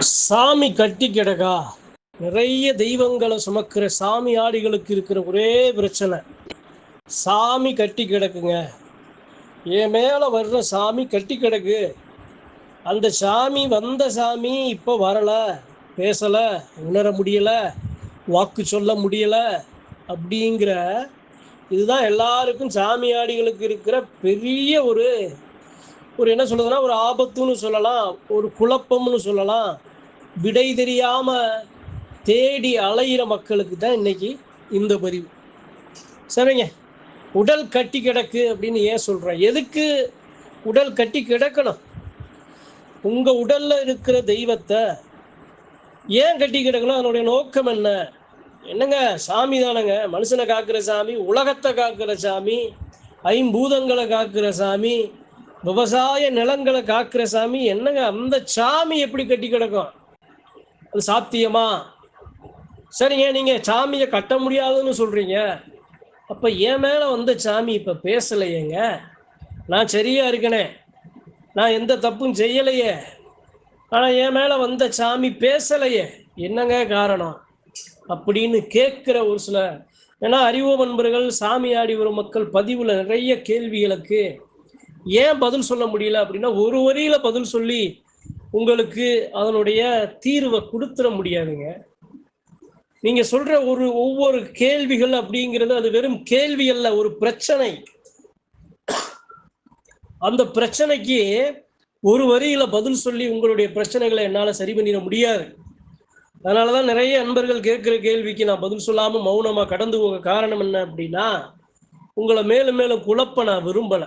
சாமி கட்டி கிடக்கா. நிறைய தெய்வங்களை சுமக்கிற சாமி ஆடிகளுக்கு இருக்கிற ஒரே பிரச்சனை, சாமி கட்டி கிடக்குங்க. என் மேலே வர்ற சாமி கட்டி கிடக்கு. அந்த சாமி வந்த சாமி இப்போ வரலை, பேசலை, உணர முடியலை, வாக்கு சொல்ல முடியலை அப்படிங்கிற இதுதான் எல்லாருக்கும் சாமி ஆடிகளுக்கு இருக்கிற பெரிய ஒரு என்ன சொல்றதுன்னா, ஒரு ஆபத்துன்னு சொல்லலாம், ஒரு குழப்பம்னு சொல்லலாம். விடை தெரியாம தேடி அலையிற மக்களுக்கு தான் இன்னைக்கு இந்த பதிவு. சரிங்க, உடல் கட்டி கிடக்கு அப்படின்னு ஏன் சொல்றேன்? எதுக்கு உடல் கட்டி கிடக்கணும்? உங்க உடல்ல இருக்கிற தெய்வத்தை ஏன் கட்டி கிடக்கணும்? அதனுடைய நோக்கம் என்ன? என்னங்க, சாமி தானங்க, மனுஷனை காக்கிற சாமி, உலகத்தை காக்கிற சாமி, ஐம்பூதங்களை காக்கிற சாமி, விவசாய நிலங்களை காக்கிற சாமி. என்னங்க, அந்த சாமி எப்படி கட்டி கிடக்கும்? அது சாத்தியமா? சரிங்க, நீங்க சாமியை கட்ட முடியாதுன்னு சொல்றீங்க. அப்ப என் மேல வந்த சாமி இப்ப பேசலையேங்க. நான் சரியா இருக்கனே, நான் எந்த தப்பும் செய்யலையே, ஆனா என் மேல வந்த சாமி பேசலையே, என்னங்க காரணம் அப்படின்னு கேட்கிற ஒரு சில, ஏன்னா அறிவு நண்பர்கள், சாமி ஆடி வரும் மக்கள் பதிவுல நிறைய கேள்விகளுக்கு ஏன் பதில் சொல்ல முடியல அப்படின்னா, ஒரு வரியில பதில் சொல்லி உங்களுக்கு அதனுடைய தீர்வை கொடுத்துட முடியாதுங்க. நீங்க சொல்ற ஒவ்வொரு கேள்விகள் அப்படிங்கிறது அது வெறும் கேள்வி அல்ல, ஒரு பிரச்சனை. அந்த பிரச்சனைக்கு ஒரு வரியில பதில் சொல்லி உங்களுடைய பிரச்சனைகளை என்னால சரி பண்ணிட முடியாது. அதனாலதான் நிறைய அன்பர்கள் கேட்கிற கேள்விக்கு நான் பதில் சொல்லாம மௌனமா கடந்து போக காரணம் என்ன அப்படின்னா, உங்களை மேலும் மேலும் குழப்ப நான் விரும்பல.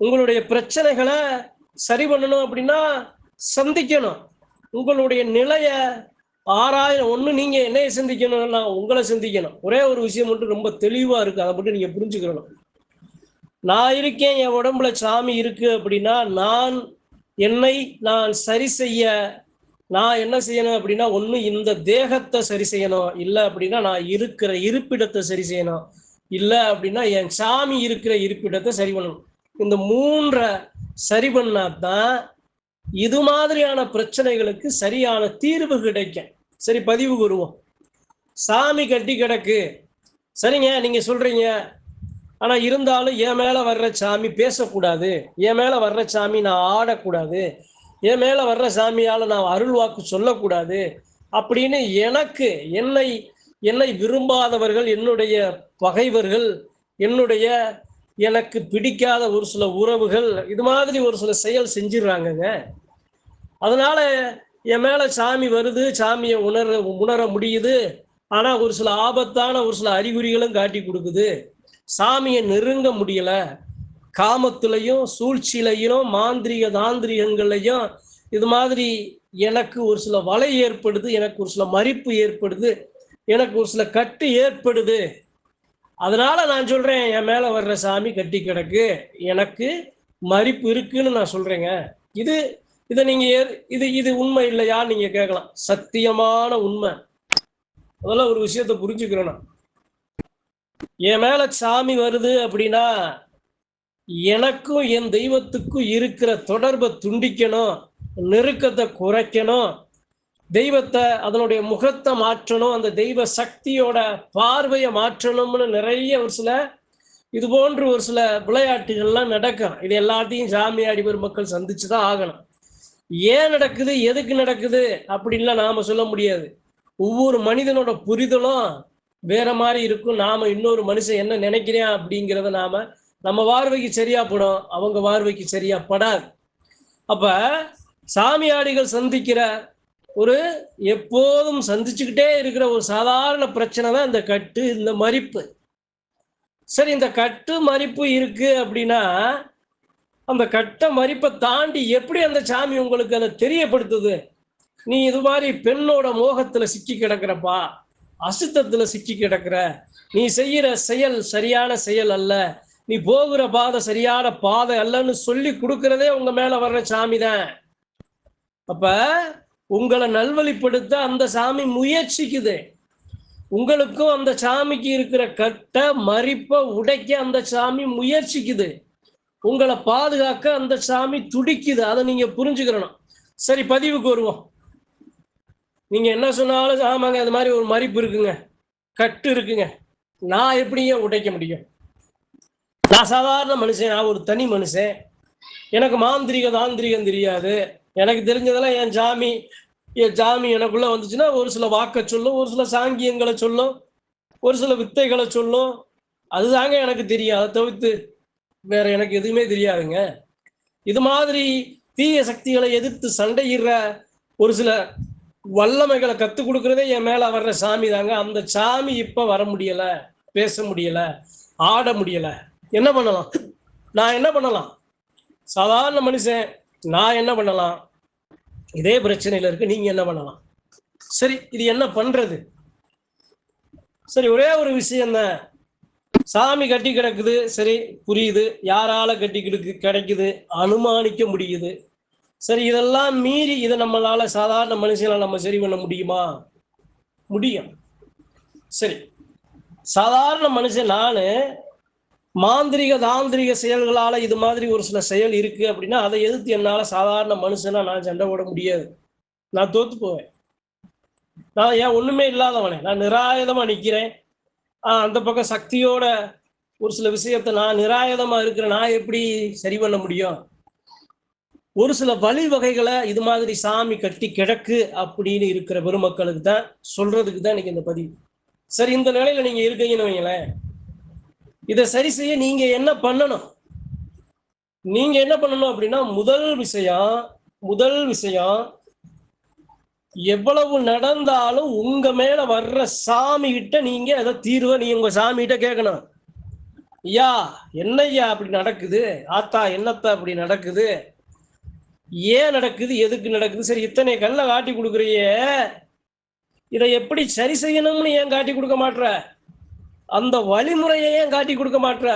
உங்களுடைய பிரச்சனைகளை சரி பண்ணணும் அப்படின்னா சந்திக்கணும். உங்களுடைய நிலைய ஆராய ஒண்ணு, நீங்க என்னைய சிந்திக்கணும், நான் உங்களை சிந்திக்கணும். ஒரே ஒரு விஷயம் மட்டும் ரொம்ப தெளிவா இருக்கு, அதை மட்டும் நீங்க புரிஞ்சுக்கணும். நான் இருக்கேன், என் உடம்புல சாமி இருக்கு அப்படின்னா, நான் சரி செய்ய நான் என்ன செய்யணும் அப்படின்னா, ஒண்ணு இந்த தேகத்தை சரி செய்யணும், இல்லை அப்படின்னா நான் இருக்கிற இருப்பிடத்தை சரி செய்யணும், இல்லை அப்படின்னா என் சாமி இருக்கிற இருப்பிடத்தை சரி பண்ணணும். இந்த மூன்றை சரி பண்ணாதான் இது மாதிரியான பிரச்சனைகளுக்கு சரியான தீர்வு கிடைக்கும். சரி, பதிவுக்கு வருவோம். சாமி கட்டி கிடக்கு, சரிங்க, நீங்க சொல்றீங்க. ஆனா இருந்தாலும் என் மேல வர்ற சாமி பேசக்கூடாது, என் மேல வர்ற சாமி நான் ஆடக்கூடாது, என் மேல வர்ற சாமியால நான் அருள் வாக்கு சொல்லக்கூடாது அப்படின்னு எனக்கு என்னை விரும்பாதவர்கள், என்னுடைய பகைவர்கள், எனக்கு பிடிக்காத ஒரு சில உறவுகள் இது மாதிரி ஒரு சில செயல் செஞ்சிடறாங்கங்க. அதனால என் மேல சாமி வருது, சாமியை உணர முடியுது. ஆனா ஒரு சில ஆபத்தான ஒரு சில அறிகுறிகளும் காட்டி கொடுக்குது. சாமியை நெருங்க முடியல. காமத்திலையும் சூழ்ச்சியிலையும் மாந்திரிக தாந்திரிகங்களையும் இது மாதிரி எனக்கு ஒரு சில வலை ஏற்படுது, எனக்கு ஒரு சில மறிப்பு ஏற்படுது, எனக்கு ஒரு சில கட்டு ஏற்படுது. அதனால நான் சொல்றேன், என் மேல வர்ற சாமி கட்டி கிடக்கு, எனக்கு மறிப்பு இருக்குன்னு நான் சொல்றேங்க. இதை நீங்க இது உண்மை இல்லையா நீங்க கேட்கலாம். சத்தியமான உண்மை. அதெல்லாம் ஒரு விஷயத்தை புரிஞ்சுக்கிறேன். என் மேல சாமி வருது அப்படின்னா எனக்கும் என் தெய்வத்துக்கும் இருக்கிற தொடர்பை துண்டிக்கணும், நெருக்கத்தை குறைக்கணும், தெய்வத்தை அதனுடைய முகத்தை மாற்றணும், அந்த தெய்வ சக்தியோட பார்வையை மாற்றணும்னு நிறைய ஒரு சில இது போன்று ஒரு சில விளையாட்டுகள்லாம் நடக்கும். இது எல்லாத்தையும் சாமி ஆடி வரும் மக்கள் சந்திச்சுதான் ஆகணும். ஏன் நடக்குது, எதுக்கு நடக்குது அப்படின்லாம் நாம சொல்ல முடியாது. ஒவ்வொரு மனிதனோட புரிதலும் வேற மாதிரி இருக்கும். நாம இன்னொரு மனுஷன் என்ன நினைக்கிறேன் அப்படிங்கிறத நம்ம பார்வைக்கு சரியா படும், அவங்க பார்வைக்கு சரியா படாது. அப்ப சாமியாடிகள் சந்திக்கிற ஒரு எப்போதும் சந்திச்சுக்கிட்டே இருக்கிற ஒரு சாதாரண பிரச்சனை தான் இந்த கட்டு, இந்த மறிப்பு. சரி, இந்த கட்டு மறிப்பு இருக்கு அப்படின்னா அந்த கட்ட மறிப்பை தாண்டி எப்படி அந்த சாமி உங்களுக்கு அதை தெரியப்படுத்துது? நீ இது மாதிரி பெண்ணோட மோகத்துல சிக்கி கிடக்கிறப்பா, அசுத்தத்துல சிக்கி கிடக்கிற, நீ செய்யற செயல் சரியான செயல் அல்ல, நீ போகிற பாதை சரியான பாதை அல்லன்னு சொல்லி கொடுக்கறதே உங்க மேல வர்ற சாமி தான். அப்ப உங்களை நல்வழிப்படுத்த அந்த சாமி முயற்சிக்குது. உங்களுக்கும் அந்த சாமிக்கு இருக்கிற கட்ட மறிப்பை உடைக்க அந்த சாமி முயற்சிக்குது. உங்களை பாதுகாக்க அந்த சாமி துடிக்குது. அதை நீங்க புரிஞ்சுக்கிறணும். சரி, பதிவுக்கு வருவோம். நீங்க என்ன சொன்னாலும் ஆமாங்க அது மாதிரி ஒரு மதிப்பு இருக்குங்க, கட்டு இருக்குங்க. நான் எப்படிங்க உடைக்க முடியும்? நான் சாதாரண மனுஷன், நான் ஒரு தனி மனுஷன். எனக்கு தாந்திரிகம் தெரியாது. எனக்கு தெரிஞ்சதெல்லாம் என் சாமி எனக்குள்ள வந்துச்சுன்னா ஒரு சில வாக்க சொல்லும், ஒரு சில சாங்கியங்களை சொல்லும், ஒரு சில வித்தைகளை சொல்லும். அதுதாங்க எனக்கு தெரியும். அதை தவிர்த்து வேற எனக்கு எதுவுமே தெரியாதுங்க. இது மாதிரி தீய சக்திகளை எதிர்த்து சண்டையிடுற ஒரு சில வல்லமைகளை கத்துக் கொடுக்கறதே என் மேல வர்ற சாமி தாங்க. அந்த சாமி இப்ப வர முடியல, பேச முடியல, ஆட முடியல. என்ன பண்ணலாம்? நான் என்ன பண்ணலாம்? சாதாரண மனுஷன், நான் என்ன பண்ணலாம்? இதே பிரச்சனையில இருக்கு, நீங்க என்ன பண்ணலாம்? சரி, இது என்ன பண்றது? சரி, ஒரே ஒரு விஷயம் தான். சாமி கட்டி கிடக்குது, சரி, புரியுது. யாரால கட்டி கிடைக்குது, அனுமானிக்க முடியுது. சரி, இதெல்லாம் மீறி இதை நம்மளால சாதாரண மனுஷனால நம்ம சரி பண்ண முடியுமா? முடியும். சரி, சாதாரண மனுஷன் நானு தாந்திரிக செயல்களால இது மாதிரி ஒரு சில செயல் இருக்கு அப்படின்னா அதை எதிர்த்து என்னால சாதாரண மனுஷனா நான் சண்டை போட முடியாது. நான் தோத்து போவேன். நான் ஏன் ஒண்ணுமே இல்லாதவனே, நான் நிராயுதமா நிக்கிறேன். அந்த பக்கம் சக்தியோட ஒரு சில விஷயத்தை நான் நிராயுதமா இருக்கிறேன். நான் எப்படி சரி பண்ண முடியும்? ஒரு சில வழிவகைகளை இது மாதிரி சாமி கட்டி கிடக்கு அப்படின்னு இருக்கிற பெருமக்களுக்கு தான் சொல்றதுக்கு தான் இன்னைக்கு இந்த பதிவு. சரி, இந்த நிலையில நீங்க இருக்கீங்கன்னு வைங்களேன், இதை சரி செய்ய நீங்க என்ன பண்ணணும்? நீங்க என்ன பண்ணணும் அப்படின்னா, முதல் விஷயம் எவ்வளவு நடந்தாலும் உங்க மேல வர்ற சாமி கிட்ட நீங்க அதை தீர்வை நீங்க உங்க சாமி கிட்ட கேட்கணும். ஐயா, என்னய்யா அப்படி நடக்குது? ஆத்தா, என்னத்தா அப்படி நடக்குது? ஏன் நடக்குது? எதுக்கு நடக்குது? சரி, இத்தனை கல்ல காட்டி கொடுக்குறிய, இதை எப்படி சரி செய்யணும்னு ஏன் காட்டி கொடுக்க மாட்ற? அந்த வழிமுறையை ஏன் காட்டி கொடுக்க மாட்ற?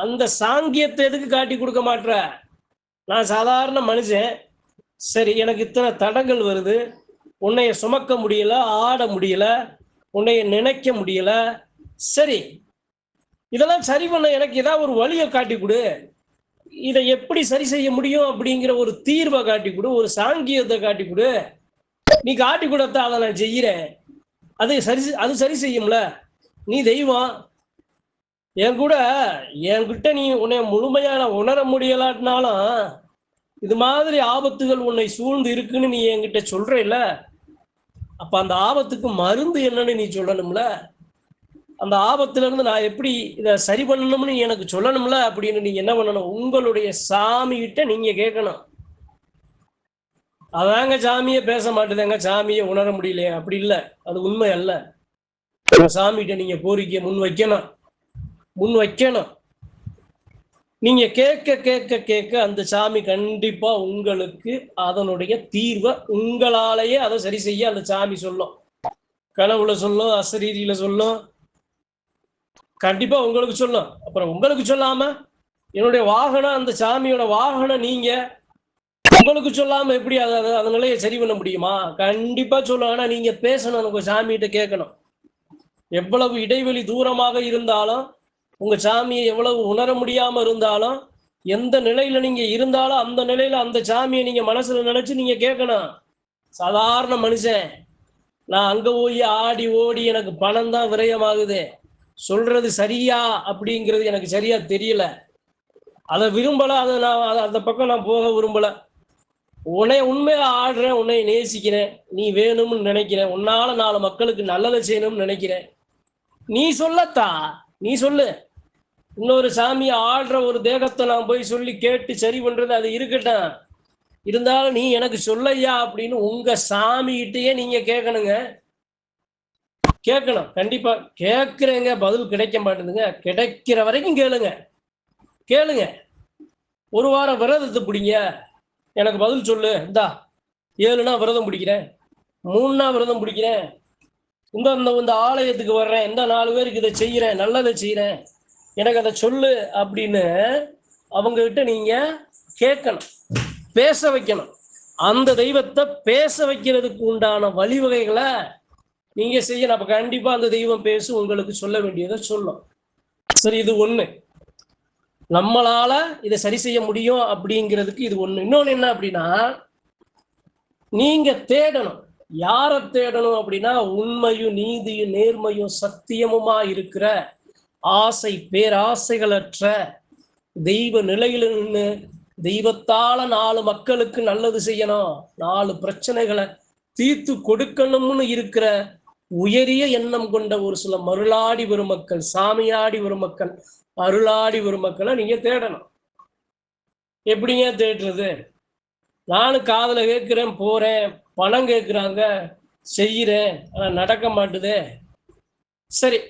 அந்த சாங்கியத்தை எதுக்கு காட்டி கொடுக்க மாட்ற? நான் சாதாரண மனுஷன், சரி, எனக்கு இத்தனை தடங்கள் வருது, உன்னைய சுமக்க முடியல, ஆட முடியல, உன்னைய நினைக்க முடியல. சரி, இதெல்லாம் சரி பண்ண எனக்கு ஏதாவது ஒரு வழியை காட்டி கொடு. இதை எப்படி சரி செய்ய முடியும் அப்படிங்கிற ஒரு தீர்வை காட்டி கொடு, ஒரு சாங்கியத்தை காட்டி கொடு. நீ காட்டி கொடுத்தா அதை நான் செய்யறேன். அது சரி செய்யும்ல. நீ தெய்வம். என்கிட்ட நீ உன்னை முழுமையான உணர முடியலாட்டினாலும் இது மாதிரி ஆபத்துகள் உன்னை சூழ்ந்து இருக்குன்னு நீ என்கிட்ட சொல்ற இல்ல, அப்ப அந்த ஆபத்துக்கு மருந்து என்னன்னு நீ சொல்லணும்ல. அந்த ஆபத்துல இருந்து நான் எப்படி இதை சரி பண்ணணும்னு எனக்கு சொல்லணும்ல. அப்படின்னு நீங்க என்ன பண்ணணும்? உங்களுடைய சாமி கிட்ட நீங்க கேட்கணும். அதாங்க சாமியே பேச மாட்டேதாங்க, சாமியை உணர முடியலையே. அப்படி இல்லை, அது உண்மை அல்ல. சாமி கிட்ட நீங்க கோரிக்கை முன் வைக்கணும். நீங்க கேட்க கேட்க கேட்க அந்த சாமி கண்டிப்பா உங்களுக்கு அதனுடைய தீர்வை உங்களாலேயே அதை சரி செய்ய அந்த சாமி சொல்லும். கனவுல சொல்லும், அசரீரியில சொல்லும், கண்டிப்பா உங்களுக்கு சொல்லும். அப்புறம் உங்களுக்கு சொல்லாம என்னுடைய வாகனம், அந்த சாமியோட வாகனம், நீங்க உங்களுக்கு சொல்லாம எப்படி அந்த நிலையை சரி பண்ண முடியுமா? கண்டிப்பா சொல்லும். ஆனா நீங்க பேசணும், உங்க சாமிகிட்ட கேட்கணும். எவ்வளவு இடைவெளி தூரமாக இருந்தாலும், உங்க சாமியை எவ்வளவு உணர முடியாம இருந்தாலும், எந்த நிலையில நீங்க இருந்தாலும் அந்த நிலையில அந்த சாமியை நீங்க மனசுல நினைச்சு நீங்க கேட்கணும். சாதாரண மனுஷன் நான் அங்க போய் ஆடி ஓடி எனக்கு பணம் தான் விரயமாகுது, சொல்றது சரியா அப்படிங்கிறது எனக்கு சரியா தெரியல, அதை விரும்பல, அதை நான் அந்த பக்கம் நான் போக விரும்பல. உன்னை உண்மையா ஆடுறேன், உன்னை நேசிக்கிறேன், நீ வேணும்னு நினைக்கிறேன், உன்னால 4 மக்களுக்கு நல்லதை செய்யணும்னு நினைக்கிறேன். நீ சொல்லத்தா, நீ சொல்லு. இன்னொரு சாமியை ஆடுற ஒரு தேகத்தை நான் போய் சொல்லி கேட்டு சரி பண்றது அது இருக்கட்டும். இருந்தாலும் நீ எனக்கு சொல்லையா அப்படின்னு உங்க சாமிகிட்டயே நீங்க கேட்கணுங்க. கேட்கணும். கண்டிப்பா கேட்கிறேங்க, பதில் கிடைக்க மாட்டேங்குதுங்க. கிடைக்கிற வரைக்கும் கேளுங்க. ஒரு வாரம் விரதத்தை பிடிங்க, எனக்கு பதில் சொல்லு. இந்தா 7 நாள் விரதம் பிடிக்கிறேன், 3 நாள் விரதம் பிடிக்கிறேன், இந்த ஆலயத்துக்கு வர்றேன், இந்த 4 பேருக்கு இதை செய்யறேன், நல்லதை செய்யறேன், எனக்கு அதை சொல்லு அப்படின்னு அவங்க கிட்ட நீங்க கேட்கணும், பேச வைக்கணும். அந்த தெய்வத்தை பேச வைக்கிறதுக்கு உண்டான வழிவகைகளை நீங்க செய்யணும். அப்ப கண்டிப்பா அந்த தெய்வம் பேசி உங்களுக்கு சொல்ல வேண்டியதை சொல்லும். சரி, இது ஒண்ணு. நம்மளால இதை சரி செய்ய முடியும் அப்படிங்கிறதுக்கு இது ஒண்ணு. இன்னொன்னு என்ன அப்படின்னா, நீங்க தேடணும். யாரை தேடணும் அப்படின்னா உண்மையும் நீதியும் நேர்மையும் சத்தியமுமா இருக்கிற ஆசை பேராசைகளற்ற தெய்வ நிலையில நின்று தெய்வத்தால 4 மக்களுக்கு நல்லது செய்யணும், 4 பிரச்சனைகளை தீர்த்து கொடுக்கணும்னு இருக்கிற உயரிய எண்ணம் கொண்ட ஒரு சில மருளாடி வரும் மக்கள், சாமியாடி வரும் மக்கள், அருளாடி வரும் மக்களை நீங்க தேடணும். எப்படிங்க தேடுறது? நானும் காதுல கேட்கிறேன், போறேன், பணம் கேட்குறாங்க, செய்யறேன், ஆனா நடக்க மாட்டுதே. சரி,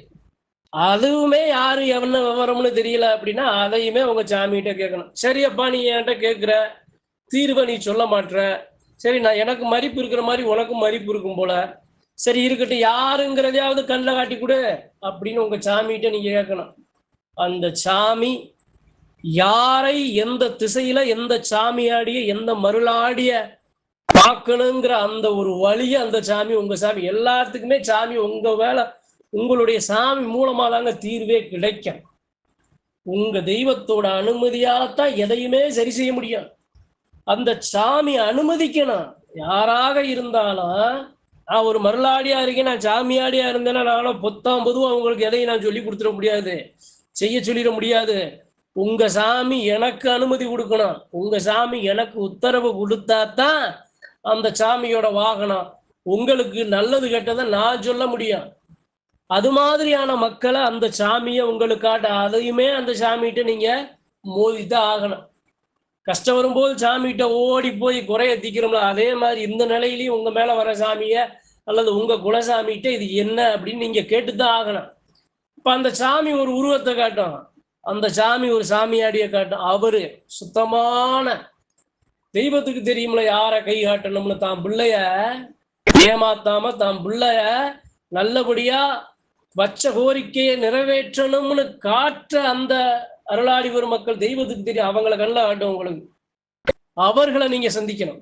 அதுவுமே யாரு எவன விவரம்னு தெரியல அப்படின்னா அதையுமே உங்க சாமிகிட்ட கேட்கணும். சரியப்பா, நீ என்கிட்ட கேட்குற தீர்வை நீ சொல்ல மாட்ற, சரி நான் எனக்கு மதிப்பு இருக்கிற மாதிரி உனக்கும் மதிப்பு இருக்கும் போல, சரி இருக்கட்டும், யாருங்கிறதையாவது கண்ணில் காட்டி கொடு அப்படின்னு உங்க சாமிகிட்ட நீங்க கேட்கணும். அந்த சாமி யாரை எந்த திசையில எந்த சாமியாடிய எந்த மருளாடிய பார்க்கணுங்கிற அந்த ஒரு வழிய அந்த சாமி உங்க சாமி எல்லாத்துக்குமே சாமி உங்க வேலை உங்களுடைய சாமி மூலமா தாங்க தீர்வே கிடைக்கும். உங்க தெய்வத்தோட அனுமதியால்தான் எதையுமே சரி செய்ய முடியும். அந்த சாமி அனுமதிக்கணும். யாராக இருந்தாலும், நான் ஒரு மருளாடியா இருக்கேன், நான் சாமியாடியா இருந்தேன்னா நானும் பொதுவா உங்களுக்கு எதையும் நான் சொல்லி கொடுத்துட முடியாது, செய்ய சொல்லிட முடியாது. உங்க சாமி எனக்கு அனுமதி கொடுக்கணும். உங்க சாமி எனக்கு உத்தரவு கொடுத்தாதான் அந்த சாமியோட வாகனம் உங்களுக்கு நல்லது கெட்டதை நான் சொல்ல முடியும். அது மாதிரியான மக்களை அந்த சாமியை உங்களுக்கு காட்ட, அதையுமே அந்த சாமிகிட்ட நீங்க மோதிதான் ஆகணும். கஷ்டம் வரும்போது சாமிகிட்ட ஓடி போய் குறைய தீக்கிறோம்ல, அதே மாதிரி இந்த நிலையிலையும் உங்க மேல வர சாமிய அல்லது உங்க குலசாமிகிட்ட இது என்ன அப்படின்னு நீங்க கேட்டுதான் ஆகணும். இப்ப அந்த சாமி ஒரு உருவத்தை காட்டும், அந்த சாமி ஒரு சாமியாடிய காட்டும். அவரு சுத்தமான தெய்வத்துக்கு தெரியும்ல யாரை கை காட்டணும்னு. தான் பிள்ளைய ஏமாத்தாம தான் பிள்ளைய நல்லபடியா வச்ச கோரிக்கையை நிறைவேற்றணும்னு காற்ற அந்த அருளாடி வரும் மக்கள் தெய்வத்துக்கு தெரியும். அவங்கள கண்ணில் காட்டும் உங்களுக்கு. அவர்களை நீங்க சந்திக்கணும்.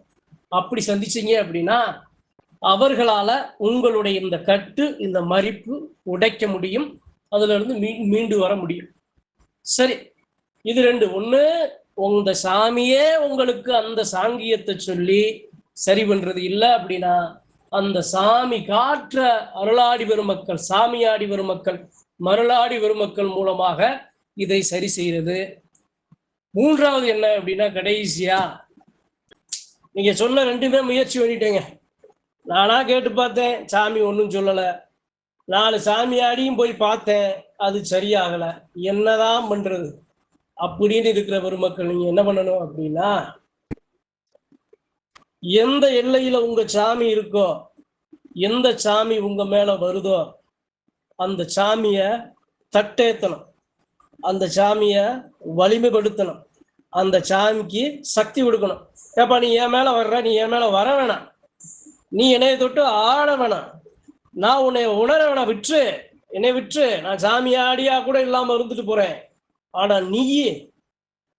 அப்படி சந்திச்சீங்க அப்படின்னா அவர்களால உங்களுடைய இந்த கட்டு இந்த மறிப்பு உடைக்க முடியும், அதுல இருந்து மீண்டு வர முடியும். சரி, இது ரெண்டு. ஒண்ணு, உங்க சாமியே உங்களுக்கு அந்த சாங்கியத்தை சொல்லி சரி பண்றது இல்லை அப்படின்னா அந்த சாமி காற்ற அருளாடி வரும் மக்கள், சாமியாடி வரும் மக்கள், மருளாடி வரும் மக்கள் மூலமாக இதை சரி செய்யறது. மூன்றாவது என்ன அப்படின்னா, கடைசியா நீங்க சொன்ன ரெண்டுமே முயற்சி பண்ணிட்டேங்க. நானா கேட்டு பார்த்தேன், சாமி ஒன்றும் சொல்லல. 4 சாமியாடியும் போய் பார்த்தேன், அது சரியாகல. என்னதான் பண்றது அப்படின்னு இருக்கிற பெருமக்கள், நீங்க என்ன பண்ணணும் அப்படின்னா, எந்த எல்லையில உங்க சாமி இருக்கோ, எந்த சாமி உங்க மேல வருதோ அந்த சாமிய தட்டேத்தணும், அந்த சாமிய வலிமைப்படுத்தணும், அந்த சாமிக்கு சக்தி கொடுக்கணும். ஏப்பா, நீ என் மேல வர்ற, நீ என் மேல வர வேணாம், நீ என்னைய தொட்டு ஆட வேணாம், நான் உன்னை உணர வேணாம், விற்று என்னை விற்று, நான் சாமியாடியா கூட இல்லாம இருந்துட்டு போறேன். ஆனா நீ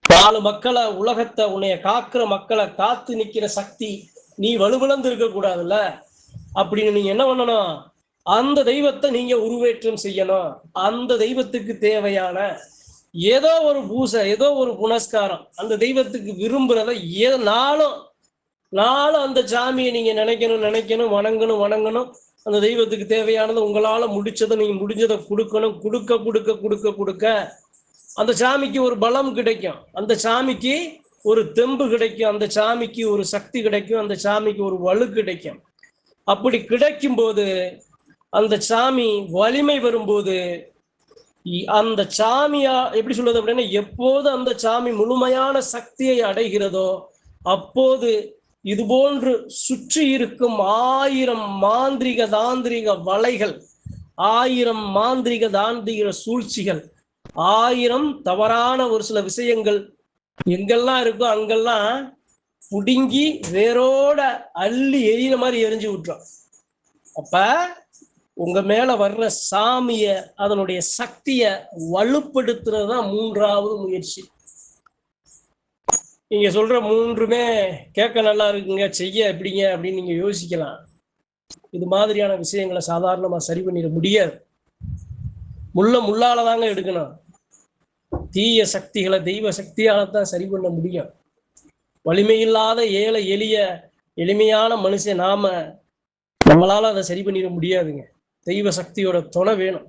4 மக்களை, உலகத்தை, உன்னைய காக்குற மக்களை காத்து நிக்கிற சக்தி நீ வலுவிழந்து இருக்க கூடாதுல்ல. அப்படின்னு நீங்க என்ன பண்ணணும், அந்த தெய்வத்தை நீங்க உருவேற்றம் செய்யணும். அந்த தெய்வத்துக்கு தேவையான ஏதோ ஒரு பூசை, ஏதோ ஒரு புனஸ்காரம், அந்த தெய்வத்துக்கு விரும்புறத நாளும் அந்த சாமியை நீங்க நினைக்கணும், வணங்கணும். அந்த தெய்வத்துக்கு தேவையானது உங்களால முடிச்சதை நீங்க முடிஞ்சதை கொடுக்கணும். கொடுக்க அந்த சாமிக்கு ஒரு பலம் கிடைக்கும், அந்த சாமிக்கு ஒரு தெம்பு கிடைக்கும், அந்த சாமிக்கு ஒரு சக்தி கிடைக்கும், அந்த சாமிக்கு ஒரு வலு கிடைக்கும். அப்படி கிடைக்கும் போது, அந்த சாமி வலிமை வரும்போது, அந்த சாமியா எப்படி சொல்றது அப்படின்னா, எப்போது அந்த சாமி முழுமையான சக்தியை அடைகிறதோ அப்போது இது போன்று சுற்றி இருக்கும் 1000 மாந்திரிக தாந்திரிக வலைகள், 1000 மாந்திரிக தாந்திரிக சூழ்ச்சிகள், 1000 தவறான ஒரு சில விஷயங்கள் எங்கெல்லாம் இருக்கோ அங்கெல்லாம் புடுங்கி வேரோட அள்ளி எரியிற மாதிரி எரிஞ்சு விட்டுரும். அப்ப உங்க மேல வர்ற சாமிய, அதனுடைய சக்திய வலுப்படுத்துறது தான் 3வது முயற்சி. நீங்க சொல்ற 3மே கேட்க நல்லா இருக்குங்க, செய்ய எப்படிங்க அப்படின்னு நீங்க யோசிக்கலாம். இது மாதிரியான விஷயங்களை சாதாரணமா சரி பண்ணிட முடியாது. முள்ளால தாங்க எடுக்கணும். தீய சக்திகளை தெய்வ சக்தியால்தான் சரி பண்ண முடியும். வலிமையில்லாத ஏழை எளிமையான மனுஷன் நாம நம்மளால அதை சரி பண்ணிட முடியாதுங்க. தெய்வ சக்தியோட துணை வேணும்.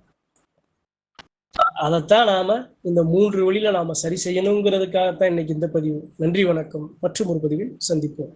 அதைத்தான் நாம இந்த 3 வழியில நாம சரி செய்யணுங்கிறதுக்காகத்தான் இன்னைக்கு இந்த பதிவு. நன்றி, வணக்கம். மற்றும் ஒரு பதிவில் சந்திப்போம்.